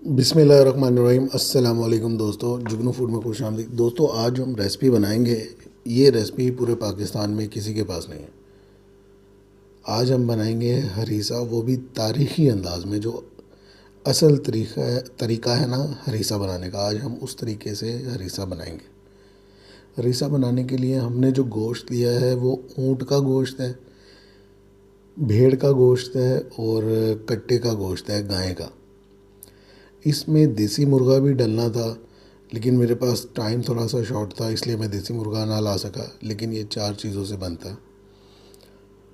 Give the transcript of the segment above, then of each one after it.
बिस्मिल्लाहिर्रहमानिर्रहीम। अस्सलाम वालेकुम दोस्तों, जुगनू फूड में खुश आमदीद। दोस्तों, आज हम रेसिपी बनाएंगे। ये रेसिपी पूरे पाकिस्तान में किसी के पास नहीं है। आज हम बनाएंगे हरीसा, वो भी तारीख़ी अंदाज में। जो असल तरीका है ना हरीसा बनाने का, आज हम उस तरीके से हरीसा बनाएंगे। हरीसा बनाने के लिए हमने जो गोश्त लिया है वो ऊँट का गोश्त है, भेड़ का गोश्त है और कट्टे का गोश्त है, गाय का। इसमें देसी मुर्गा भी डलना था, लेकिन मेरे पास टाइम थोड़ा सा शॉर्ट था, इसलिए मैं देसी मुर्गा ना ला सका। लेकिन ये 4 चीज़ों से बनता है।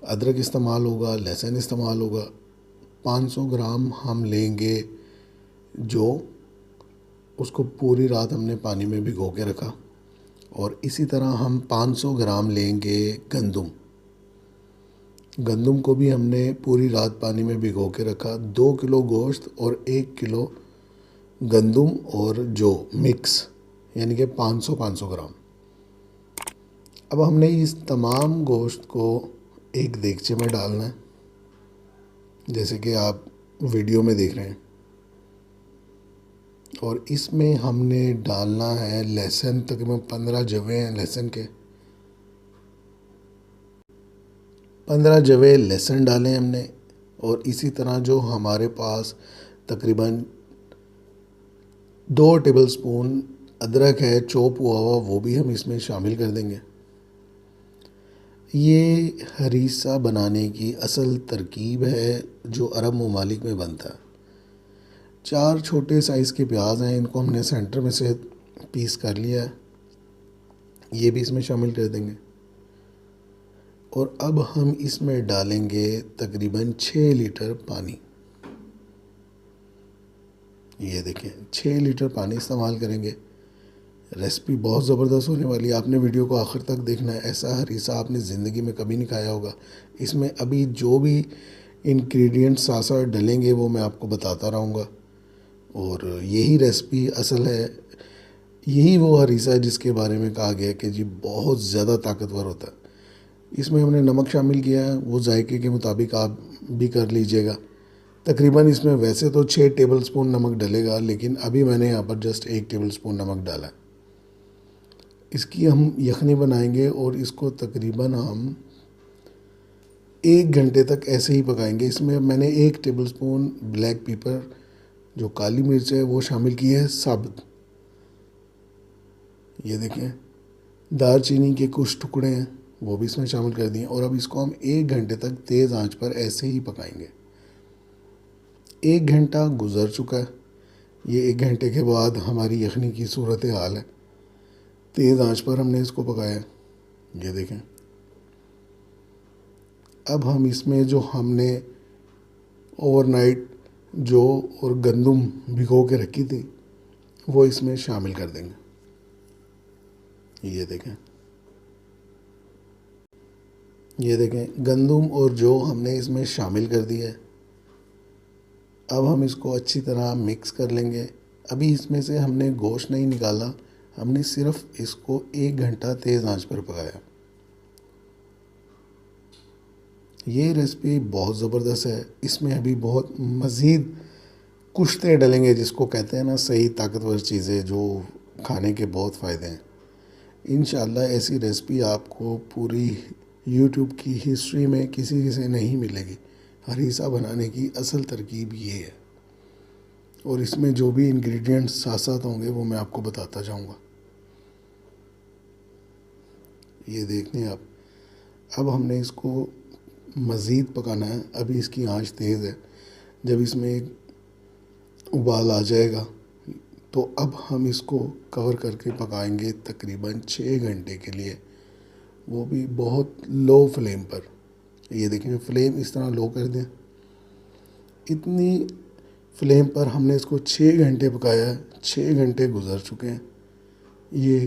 अदरक इस्तेमाल होगा, लहसुन इस्तेमाल होगा। 500 ग्राम हम लेंगे जो, उसको पूरी रात हमने पानी में भिगो के रखा। और इसी तरह हम 500 ग्राम लेंगे गंदम। गंदम को भी हमने पूरी रात पानी में भिगो के रखा। 2 किलो गोश्त और 1 किलो गंदम और जो मिक्स, यानी कि 500 ग्राम। अब हमने इस तमाम गोश्त को एक देगचे में डालना है, जैसे कि आप वीडियो में देख रहे हैं। और इसमें हमने डालना है लहसुन, तकरीबन 15 जवे हैं लहसुन के। 15 जवे लहसुन डालें हमने। और इसी तरह जो हमारे पास तकरीबन 2 टेबलस्पून अदरक है चॉप हुआ हुआ, वो भी हम इसमें शामिल कर देंगे। ये हरीसा बनाने की असल तरकीब है जो अरब ममालिक में बनता है। 4 छोटे साइज़ के प्याज हैं, इनको हमने सेंटर में से पीस कर लिया है, ये भी इसमें शामिल कर देंगे। और अब हम इसमें डालेंगे तकरीबन 6 लीटर पानी। ये देखें, 6 लीटर पानी इस्तेमाल करेंगे। रेसिपी बहुत ज़बरदस्त होने वाली है, आपने वीडियो को आखिर तक देखना है। ऐसा हरीसा आपने ज़िंदगी में कभी नहीं खाया होगा। इसमें अभी जो भी इंग्रेडिएंट्स साथ साथ डलेंगे वो मैं आपको बताता रहूँगा। और यही रेसिपी असल है, यही वो हरीसा है जिसके बारे में कहा गया है कि जी बहुत ज़्यादा ताकतवर होता है। इसमें हमने नमक शामिल किया है, वो जायके के मुताबिक आप भी कर लीजिएगा। तकरीबन इसमें वैसे तो 6 टेबलस्पून नमक डलेगा, लेकिन अभी मैंने यहाँ पर जस्ट 1 टेबलस्पून नमक डाला है। इसकी हम यखनी बनाएंगे और इसको तकरीबन हम 1 घंटे तक ऐसे ही पकाएंगे। इसमें मैंने 1 टेबलस्पून ब्लैक पेपर, जो काली मिर्च है, वो शामिल की है साबुत। ये देखें, दालचीनी के कुछ टुकड़े हैं, वो भी इसमें शामिल कर दिए। और अब इसको हम 1 घंटे तक तेज़ आंच पर ऐसे ही पकाएंगे। 1 घंटा गुजर चुका है। ये 1 घंटे के बाद हमारी यखनी की सूरत हाल है। तेज़ आंच पर हमने इसको पकाया। ये देखें, अब हम इसमें जो हमने ओवरनाइट जो और गंदम भिगो के रखी थी वो इसमें शामिल कर देंगे। ये देखें, गंदम और जो हमने इसमें शामिल कर दिया है। अब हम इसको अच्छी तरह मिक्स कर लेंगे। अभी इसमें से हमने गोश्त नहीं निकाला, हमने सिर्फ इसको 1 घंटा तेज़ आंच पर पकाया। ये रेसिपी बहुत ज़बरदस्त है। इसमें अभी बहुत मज़ीद कुश्ते डलेंगे, जिसको कहते हैं ना सही ताकतवर चीज़ें, जो खाने के बहुत फ़ायदे हैं। इंशाअल्लाह ऐसी रेसिपी आपको पूरी यूट्यूब की हिस्ट्री में किसी से नहीं मिलेगी। हरीसा बनाने की असल तरकीब ये है। और इसमें जो भी इंग्रेडिएंट्स साथ साथ होंगे वो मैं आपको बताता जाऊंगा। ये देख लें आप। अब हमने इसको मज़ीद पकाना है। अभी इसकी आंच तेज़ है। जब इसमें एक उबाल आ जाएगा तो अब हम इसको कवर करके पकाएंगे तकरीबन 6 घंटे के लिए, वो भी बहुत लो फ्लेम पर। ये देखें, फ्लेम इस तरह लो कर दें। इतनी फ्लेम पर हमने इसको 6 घंटे पकाया। 6 घंटे गुजर चुके हैं। ये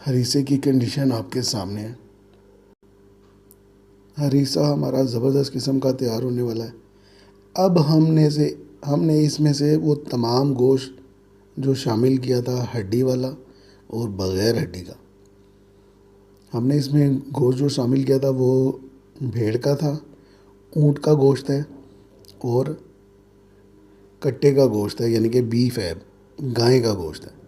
हरीसे की कंडीशन आपके सामने है। हरीसा हमारा ज़बरदस्त किस्म का तैयार होने वाला है। अब हमने इसमें से वो तमाम गोश्त जो शामिल किया था, हड्डी वाला और बग़ैर हड्डी का, हमने इसमें गोश्त जो शामिल किया था वो भेड़ का था, ऊँट का गोश्त है और कट्टे का गोश्त है, यानी कि बीफ है, गाय का गोश्त है।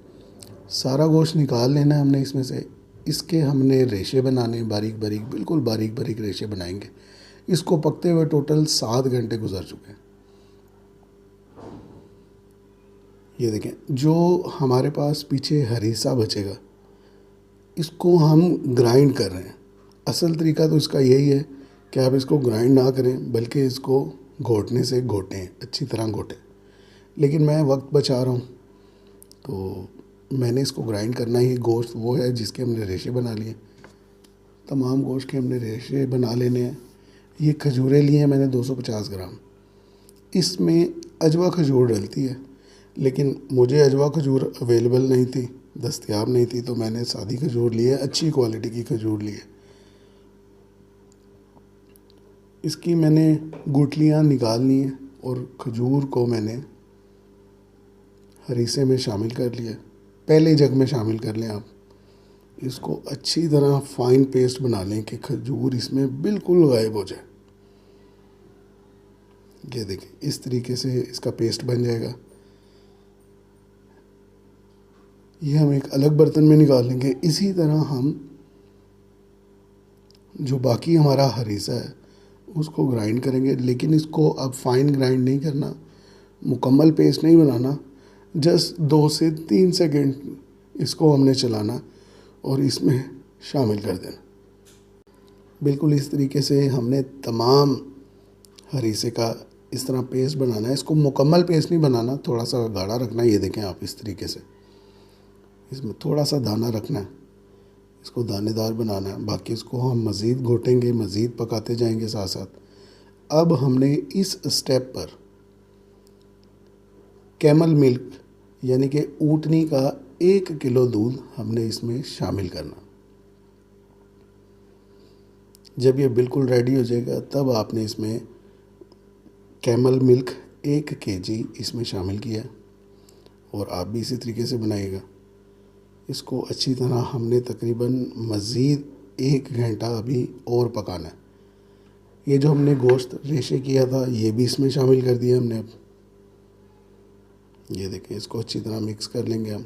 सारा गोश्त निकाल लेना है हमने इसमें से। इसके हमने रेशे बनाने, बारीक बारीक, बिल्कुल बारीक बारीक रेशे बनाएंगे। इसको पकते हुए टोटल 7 घंटे गुजर चुके हैं। ये देखें, जो हमारे पास पीछे हरीसा बचेगा इसको हम ग्राइंड कर रहे हैं। असल तरीका तो इसका यही है कि आप इसको ग्राइंड ना करें, बल्कि इसको घोटने से घोटें, अच्छी तरह घोटें। लेकिन मैं वक्त बचा रहा हूँ तो मैंने इसको ग्राइंड करना ही। गोश्त वो है जिसके हमने रेशे बना लिए। तमाम गोश्त के हमने रेशे बना लेने हैं। ये खजूरें लिए हैं मैंने 250 ग्राम। इसमें अजवा खजूर डलती है, लेकिन मुझे अजवा खजूर अवेलेबल नहीं थी, दस्तयाब नहीं थी, तो मैंने सादी खजूर ली है, अच्छी क्वालिटी की खजूर ली है। इसकी मैंने गुठलियाँ निकालनी है और खजूर को मैंने हरीसे में शामिल कर लिया। पहले जग में शामिल कर लें आप। इसको अच्छी तरह फाइन पेस्ट बना लें कि खजूर इसमें बिल्कुल गायब हो जाए। ये देखिए, इस तरीके से इसका पेस्ट बन जाएगा। ये हम एक अलग बर्तन में निकाल लेंगे। इसी तरह हम जो बाकी हमारा हरीसा है उसको ग्राइंड करेंगे, लेकिन इसको अब फाइन ग्राइंड नहीं करना, मुकम्मल पेस्ट नहीं बनाना। जस्ट 2 से 3 सेकंड इसको हमने चलाना और इसमें शामिल कर देना। बिल्कुल इस तरीके से हमने तमाम हरीसे का इस तरह पेस्ट बनाना है। इसको मुकम्मल पेस्ट नहीं बनाना, थोड़ा सा गाढ़ा रखना है। ये देखें आप, इस तरीके से इसमें थोड़ा सा दाना रखना है, इसको दानेदार बनाना है। बाकी इसको हम मज़ीद घोटेंगे, मज़ीद पकाते जाएंगे साथ साथ। अब हमने इस स्टेप पर कैमल मिल्क यानी कि ऊँटनी का 1 किलो दूध हमने इसमें शामिल करना। जब ये बिल्कुल रेडी हो जाएगा तब आपने इसमें कैमल मिल्क 1 केजी इसमें शामिल किया, और आप भी इसी तरीके से बनाइएगा। इसको अच्छी तरह हमने तकरीबन मज़ीद 1 घंटा अभी और पकाना है। ये जो हमने गोश्त रेशे किया था ये भी इसमें शामिल कर दिया हमने। अब ये देखें, इसको अच्छी तरह मिक्स कर लेंगे हम।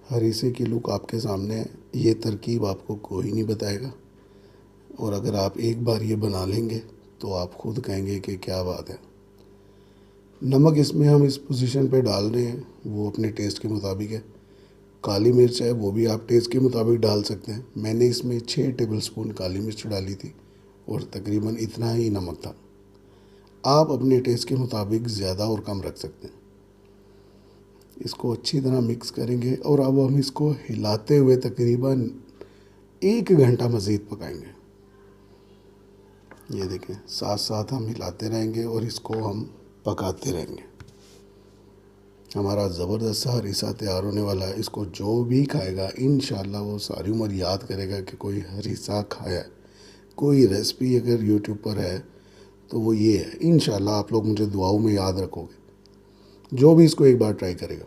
हरीसे की लुक आपके सामने है। ये तरकीब आपको कोई नहीं बताएगा, और अगर आप एक बार ये बना लेंगे तो आप खुद कहेंगे कि क्या बात है। नमक इसमें हम इस पोजीशन पे डाल रहे हैं, वो अपने टेस्ट के मुताबिक है। काली मिर्च है, वो भी आप टेस्ट के मुताबिक डाल सकते हैं। मैंने इसमें 6 टेबलस्पून काली मिर्च डाली थी और तकरीबन इतना ही नमक था। आप अपने टेस्ट के मुताबिक ज़्यादा और कम रख सकते हैं। इसको अच्छी तरह मिक्स करेंगे और अब हम इसको हिलाते हुए तकरीबन 1 घंटा मज़ीद पकाएंगे। ये देखें, साथ साथ हम हिलाते रहेंगे और इसको हम पकाते रहेंगे। हमारा ज़बरदस्त सा हरीसा तैयार होने वाला है। इसको जो भी खाएगा इंशाल्लाह वो सारी उम्र याद करेगा कि कोई हरीसा खाया। कोई रेसिपी अगर यूट्यूब पर है तो वो ये है। इंशाल्लाह आप लोग मुझे दुआओं में याद रखोगे जो भी इसको एक बार ट्राई करेगा।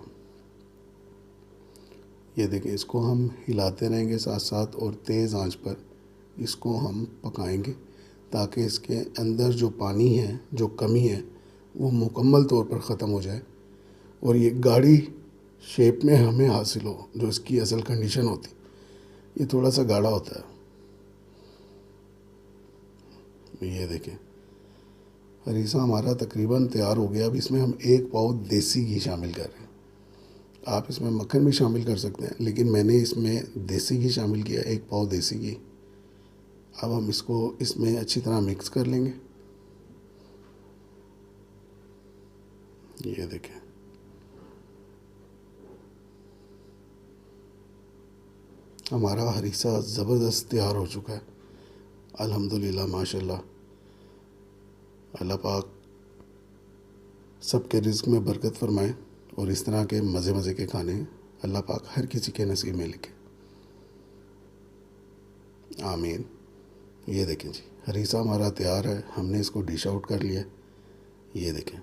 ये देखें, इसको हम हिलाते रहेंगे साथ साथ और तेज़ आंच पर इसको हम पकाएंगे, ताकि इसके अंदर जो पानी है, जो कमी है, वो मुकम्मल तौर पर ख़त्म हो जाए और ये गाढ़ी शेप में हमें हासिल हो, जो इसकी असल कंडीशन होती। ये थोड़ा सा गाढ़ा होता है। ये देखें, हरीसा हमारा तकरीबन तैयार हो गया। अब इसमें हम 1 पाव देसी घी शामिल कर रहे हैं। आप इसमें मक्खन भी शामिल कर सकते हैं, लेकिन मैंने इसमें देसी घी शामिल किया, 1 पाव देसी घी। अब हम इसको इसमें अच्छी तरह मिक्स कर लेंगे। ये देखें, हमारा हरीसा ज़बरदस्त तैयार हो चुका है। अल्हम्दुलिल्लाह, माशाल्लाह। अल्लाह पाक सबके रिज़्क़ में बरकत फरमाए और इस तरह के मज़े मज़े के खाने अल्लाह पाक हर किसी के नसीब में लिखे। आमीन। ये देखें जी, हरीसा हमारा तैयार है। हमने इसको डिश आउट कर लिया। ये देखें,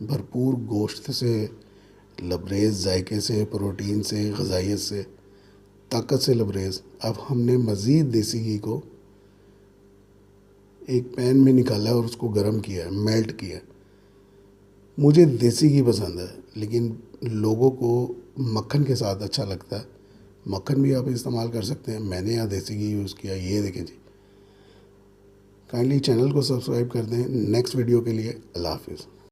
भरपूर गोश्त से, लबरेज़ जायके से, प्रोटीन से, ग़िज़ाइयत से, ताकत से लबरेज़। अब हमने मज़ीद देसी घी को एक पैन में निकाला है और उसको गर्म किया है, मेल्ट किया है। मुझे देसी घी पसंद है, लेकिन लोगों को मक्खन के साथ अच्छा लगता है। मक्खन भी आप इस्तेमाल कर सकते हैं, मैंने यहाँ देसी घी यूज़ किया। ये देखें जी। काइंडली चैनल को सब्सक्राइब कर दें। नेक्स्ट वीडियो के लिए अल्लाह हाफिज़।